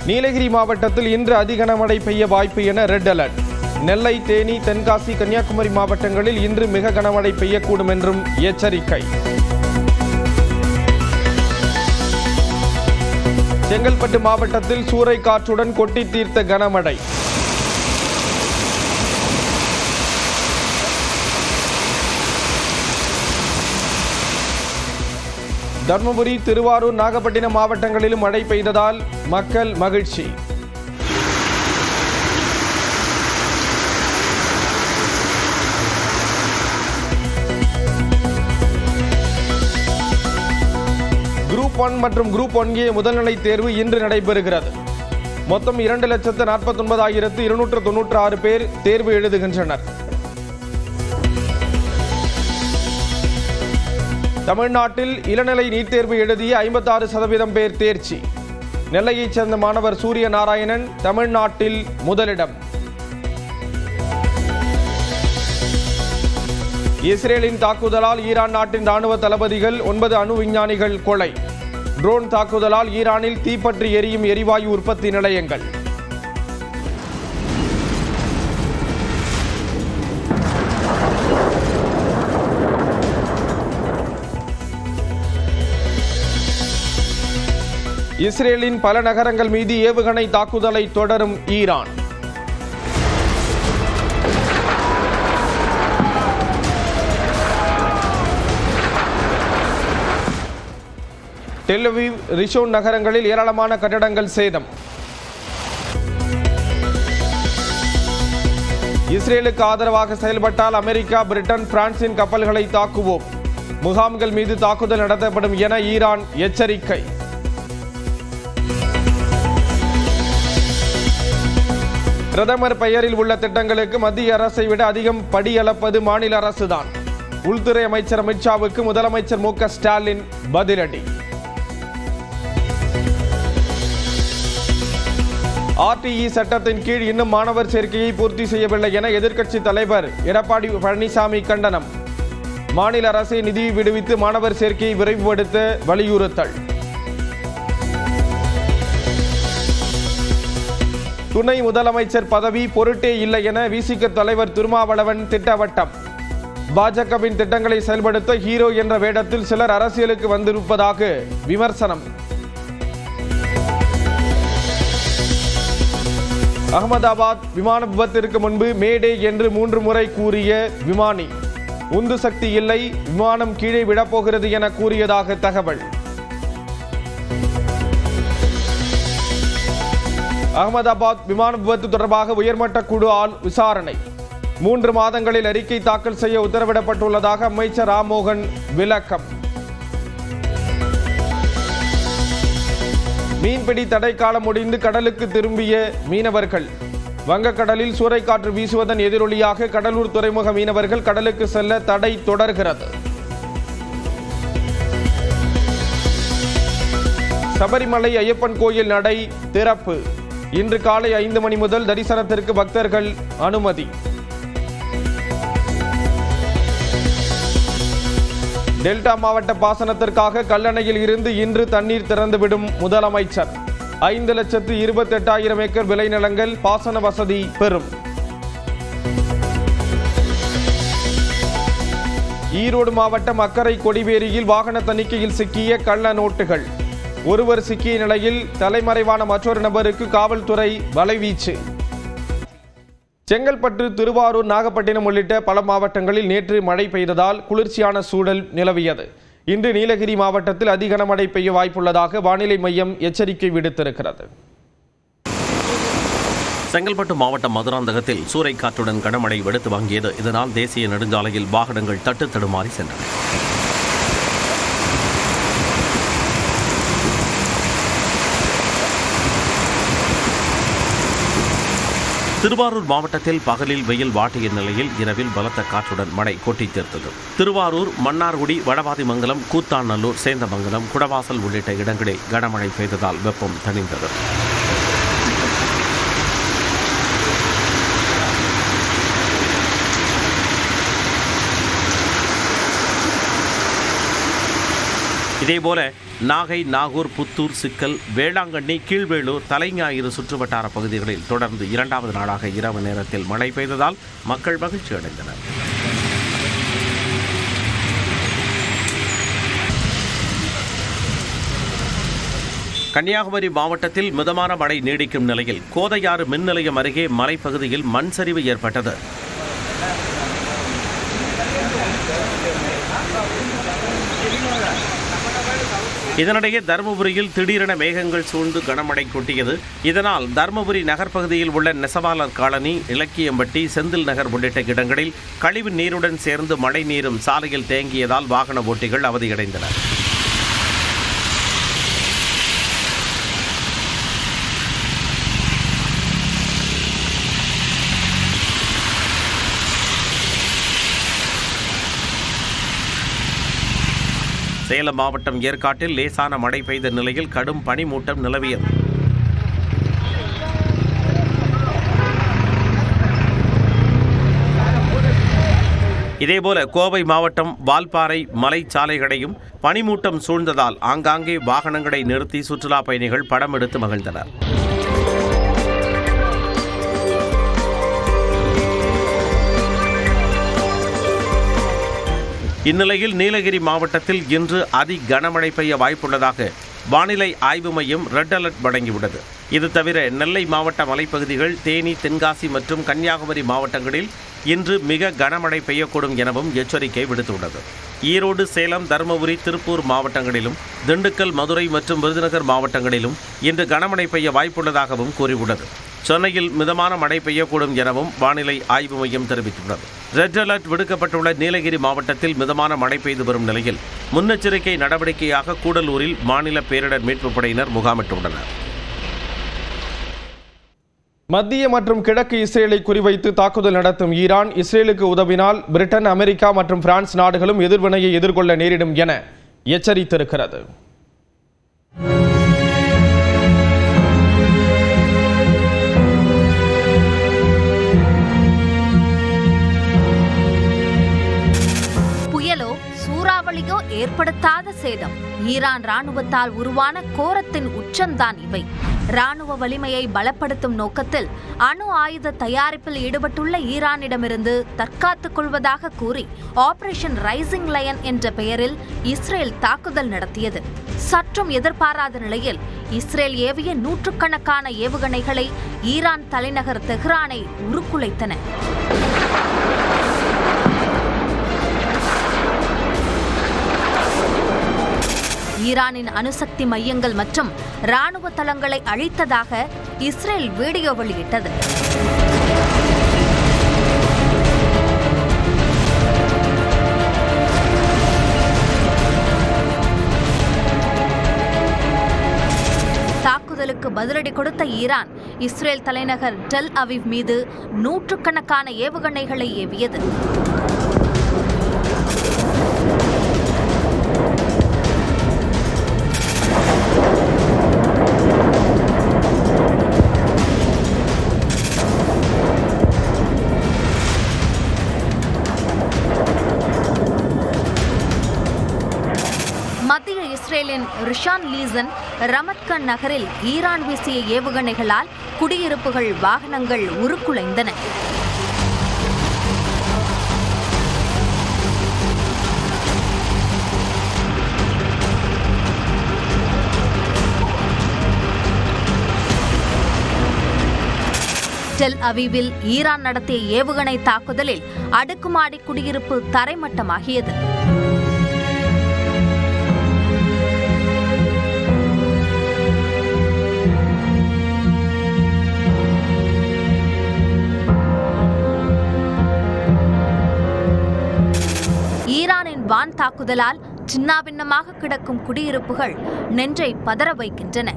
நீலகிரி மாவட்டத்தில் இன்று அதிக கனமழை பெய்ய வாய்ப்பு என ரெட் அலர்ட். நெல்லை, தேனி, தென்காசி, கன்னியாகுமரி மாவட்டங்களில் இன்று மிக கனமழை பெய்யக்கூடும் என்றும் எச்சரிக்கை. செங்கல்பட்டு மாவட்டத்தில் சூறை காற்றுடன் கொட்டி தீர்த்த கனமழை. தர்மபுரி, திருவாரூர், நாகப்பட்டினம் மாவட்டங்களிலும் மழை பெய்ததால் மக்கள் மகிழ்ச்சி. குரூப் 1 மற்றும் குரூப் 1A முதல்நிலை தேர்வு இன்று நடைபெறுகிறது. மொத்தம் 2,49,296 பேர் தேர்வு எழுதுகின்றனர். தமிழ்நாட்டில் இளநிலை நீட் தேர்வு எழுதிய 56% பேர் தேர்ச்சி. நெல்லையைச் சேர்ந்த மாணவர் சூரிய நாராயணன் தமிழ்நாட்டில் முதலிடம். இஸ்ரேலின் தாக்குதலால் ஈரான் நாட்டின் ராணுவ தளபதிகள் 9 அணு விஞ்ஞானிகள் கொலை. ட்ரோன் தாக்குதலால் ஈரானில் தீப்பற்றி எரியும் எரிவாயு உற்பத்தி நிலையங்கள். இஸ்ரேலின் பல நகரங்கள் மீது ஏவுகணை தாக்குதலை தொடரும் ஈரான். டெல் அவீவ், ரிஷோன் நகரங்களில் ஏராளமான கட்டடங்கள் சேதம். இஸ்ரேலுக்கு ஆதரவாக செயல்பட்டால் அமெரிக்கா, பிரிட்டன், பிரான்சின் கப்பல்களை தாக்குவோம். முகாம்கள் மீது தாக்குதல் நடத்தப்படும் என ஈரான் எச்சரிக்கை. பிரதமர் பெயரில் உள்ள திட்டங்களுக்கு மத்திய அரசை விட அதிகம் படியளப்பது மாநில அரசுதான். உள்துறை அமைச்சர் அமித்ஷாவுக்கு முதலமைச்சர் மு.க. ஸ்டாலின் பதிலடி. RTE சட்டத்தின் கீழ் இன்னும் மாணவர் சேர்க்கையை பூர்த்தி செய்யவில்லை என எதிர்க்கட்சி தலைவர் எடப்பாடி பழனிசாமி கண்டனம். மாநில அரசை நிதி விடுவித்து மாணவர் சேர்க்கையை விரைவுபடுத்த வலியுறுத்தல். துணை முதலமைச்சர் பதவி பொருட்டே இல்லை என விசிக தலைவர் திருமாவளவன் திட்டவட்டம். பாஜகவின் திட்டங்களை செயல்படுத்த ஹீரோ என்ற வேடத்தில் சிலர் அரசியலுக்கு வந்திருப்பதாக விமர்சனம். அகமதாபாத் விமான விபத்திற்கு முன்பு மேடே என்று 3 முறை கூறிய விமானி. உந்து சக்தி இல்லை, விமானம் கீழே விழப்போகிறது என கூறியதாக தகவல். அகமதாபாத் விமான விபத்து தொடர்பாக உயர்மட்ட குழு விசாரணை. 3 மாதங்களில் அறிக்கை தாக்கல் செய்ய உத்தரவிடப்பட்டுள்ளதாக அமைச்சர் ராம்மோகன் விளக்கம். மீன்பிடி தடைக்காலம் முடிந்து கடலுக்கு திரும்பிய மீனவர்கள். வங்கக்கடலில் சூறைக்காற்று வீசுவதன் எதிரொலியாக கடலூர் துறைமுக மீனவர்கள் கடலுக்கு செல்ல தடை தொடர்கிறது. சபரிமலை ஐயப்பன் கோயில் நடை திறப்பு. இன்று காலை 5 மணி முதல் தரிசனத்திற்கு பக்தர்கள் அனுமதி. டெல்டா மாவட்ட பாசனத்திற்காக கல்லணையில் இருந்து இன்று தண்ணீர் திறந்துவிடும் முதலமைச்சர். 5,28,000 ஏக்கர் விளைநிலங்கள் பாசன வசதி பெறும். ஈரோடு மாவட்டம் அக்கரை கொடிவேரியில் வாகன தணிக்கையில் சிக்கிய கள்ள நோட்டுகள். ஒருவர் சிக்கிய நிலையில் தலைமறைவான மற்றொரு நபருக்கு காவல்துறை வலைவீச்சு. செங்கல்பட்டு, திருவாரூர், நாகப்பட்டினம் உள்ளிட்ட பல மாவட்டங்களில் நேற்று மழை பெய்ததால் குளிர்ச்சியான சூழல் நிலவியது. இன்று நீலகிரி மாவட்டத்தில் அதிக கனமழை பெய்ய வாய்ப்புள்ளதாக வானிலை மையம் எச்சரிக்கை விடுத்திருக்கிறது. செங்கல்பட்டு மாவட்டம் மதுராந்தகத்தில் சூறைக்காற்றுடன் கனமழை வெளுத்து வாங்கியது. இதனால் தேசிய நெடுஞ்சாலையில் வாகனங்கள் தட்டு தடுமாறி சென்றன. திருவாரூர் மாவட்டத்தில் பகலில் வெயில் வாட்டிய நிலையில் இரவில் பலத்த காற்றுடன் மழை கொட்டி தீர்த்தது. திருவாரூர், மன்னார்குடி, வடவாதிமங்கலம், கூத்தாநல்லூர், சேந்தமங்கலம், குடவாசல் உள்ளிட்ட இடங்களில் கனமழை பெய்ததால் வெப்பம் தணிந்தது. இதேபோல நாகை, நாகூர், புத்தூர், சிக்கல், வேளாங்கண்ணி, கீழ்வேளூர், தலைஞாயிறு சுற்றுவட்டார பகுதிகளில் தொடர்ந்து 2வது நாளாக இரவு நேரத்தில் மழை பெய்ததால் மக்கள் மகிழ்ச்சி அடைந்தனர். கன்னியாகுமரி மாவட்டத்தில் மிதமான மழை நீடிக்கும் நிலையில் கோதையாறு மின் நிலையம் அருகே மலைப்பகுதியில் மண் சரிவு ஏற்பட்டது. இதனிடையே தருமபுரியில் திடீரென மேகங்கள் சூழ்ந்து கனமழை கொட்டியது. இதனால் தருமபுரி நகர்ப்பகுதியில் உள்ள நெசவாளர் காலனி, இலக்கியம்பட்டி, செந்தில் நகர் உள்ளிட்ட இடங்களில் கழிவு நீருடன் சேர்ந்து மழை நீரும் சாலையில் தேங்கியதால் வாகன ஓட்டிகள் அவதியடைந்தனர். சேலம் மாவட்டம் ஏற்காட்டில் லேசான மழை பெய்த நிலையில் கடும் பனிமூட்டம் நிலவியது. இதேபோல கோவை மாவட்டம் வால்பாறை மலைச்சாலைகளையும் பனிமூட்டம் சூழ்ந்ததால் ஆங்காங்கே வாகனங்களை நிறுத்தி சுற்றுலா பயணிகள் படம் எடுத்து மகிழ்ந்தனர். இந்நிலையில் நீலகிரி மாவட்டத்தில் இன்று அதி கனமழை பெய்ய வாய்ப்புள்ளதாக வானிலை ஆய்வு மையம் ரெட் அலர்ட் வழங்கியுள்ளது. இது தவிர நெல்லை மாவட்ட மலைப்பகுதிகள், தேனி, தென்காசி மற்றும் கன்னியாகுமரி மாவட்டங்களில் இன்று மிக கனமழை பெய்யக்கூடும் எனவும் எச்சரிக்கை விடுத்துள்ளது. ஈரோடு, சேலம், தருமபுரி, திருப்பூர் மாவட்டங்களிலும், திண்டுக்கல், மதுரை மற்றும் விருதுநகர் மாவட்டங்களிலும் இன்று கனமழை பெய்ய வாய்ப்புள்ளதாகவும் கூறியுள்ளது. சென்னையில் மிதமான மழை பெய்யக்கூடும் எனவும் வானிலை ஆய்வு மையம் தெரிவித்துள்ளது. ரெட் அலர்ட் விடுக்கப்பட்டுள்ள நீலகிரி மாவட்டத்தில் மிதமான மழை பெய்து வரும் நிலையில் முன்னெச்சரிக்கை நடவடிக்கையாக கூடலூரில் மாநில பேரிடர் மீட்புப் படையினர் முகாமிட்டுள்ளனர். மத்திய மற்றும் கிழக்கு இஸ்ரேலை குறிவைத்து தாக்குதல் நடத்தும் ஈரான் இஸ்ரேலுக்கு உதவினால் பிரிட்டன், அமெரிக்கா மற்றும் பிரான்ஸ் நாடுகளும் எதிர்வினையை எதிர்கொள்ள நேரிடும் என எச்சரித்திருக்கிறது. புயலோ சூறாவளியோ ஏற்படுத்தாத சேதம். ஈரான் ராணுவத்தால் உருவான கோரத்தின் உச்சம்தான் இவை. ராணுவ வலிமையை பலப்படுத்தும் நோக்கத்தில் அணு ஆயுத தயாரிப்பில் ஈடுபட்டுள்ள ஈரானிடமிருந்து தற்காத்துக் கொள்வதாக கூறி ஆபரேஷன் ரைசிங் லயன் என்ற பெயரில் இஸ்ரேல் தாக்குதல் நடத்தியது. சற்றும் எதிர்பாராத நிலையில் இஸ்ரேல் ஏவிய நூற்றுக்கணக்கான ஏவுகணைகளை ஈரான் தலைநகர் தெஹ்ரானை உருக்குலைத்தன. ஈரானின் அணுசக்தி மையங்கள் மற்றும் ராணுவ தளங்களை அழித்ததாக இஸ்ரேல் வீடியோ வெளியிட்டது. தாக்குதலுக்கு பதிலடி கொடுத்த ஈரான் இஸ்ரேல் தலைநகர் டெல் அவிவ் மீது நூற்றுக்கணக்கான ஏவுகணைகளை ஏவியது. மத்திய இஸ்ரேலின் ரிஷான் லீசன் ரமத்கன் நகரில் ஈரான் வீசிய ஏவுகணைகளால் குடியிருப்புகள், வாகனங்கள் உருக்குலைந்தன. டெல் அவிவில் ஈரான் நடத்திய ஏவுகணை தாக்குதலில் அடுக்குமாடி குடியிருப்பு தரைமட்டமாகியது. ஈரானின் வான் தாக்குதலால் சின்னாபின்னமாக கிடக்கும் குடியிருப்புகள் நெஞ்சை பதற வைக்கின்றன.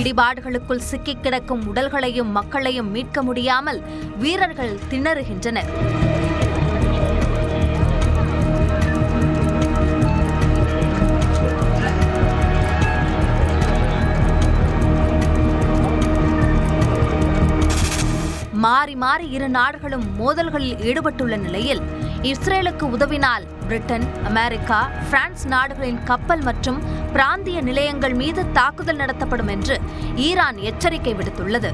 இடிபாடுகளுக்குள் சிக்கிக் கிடக்கும் உடல்களையும் மக்களையும் மீட்க முடியாமல் வீரர்கள் திணறுகின்றனர். மாறி மாறி இரு நாடுகளும் மோதல்களில் ஈடுபட்டுள்ள நிலையில் இஸ்ரேலுக்கு உதவினால் பிரிட்டன், அமெரிக்கா, பிரான்ஸ் நாடுகளின் கப்பல் மற்றும் பிராந்திய நிலையங்கள் மீது தாக்குதல் நடத்தப்படும் என்று ஈரான் எச்சரிக்கை விடுத்துள்ளது.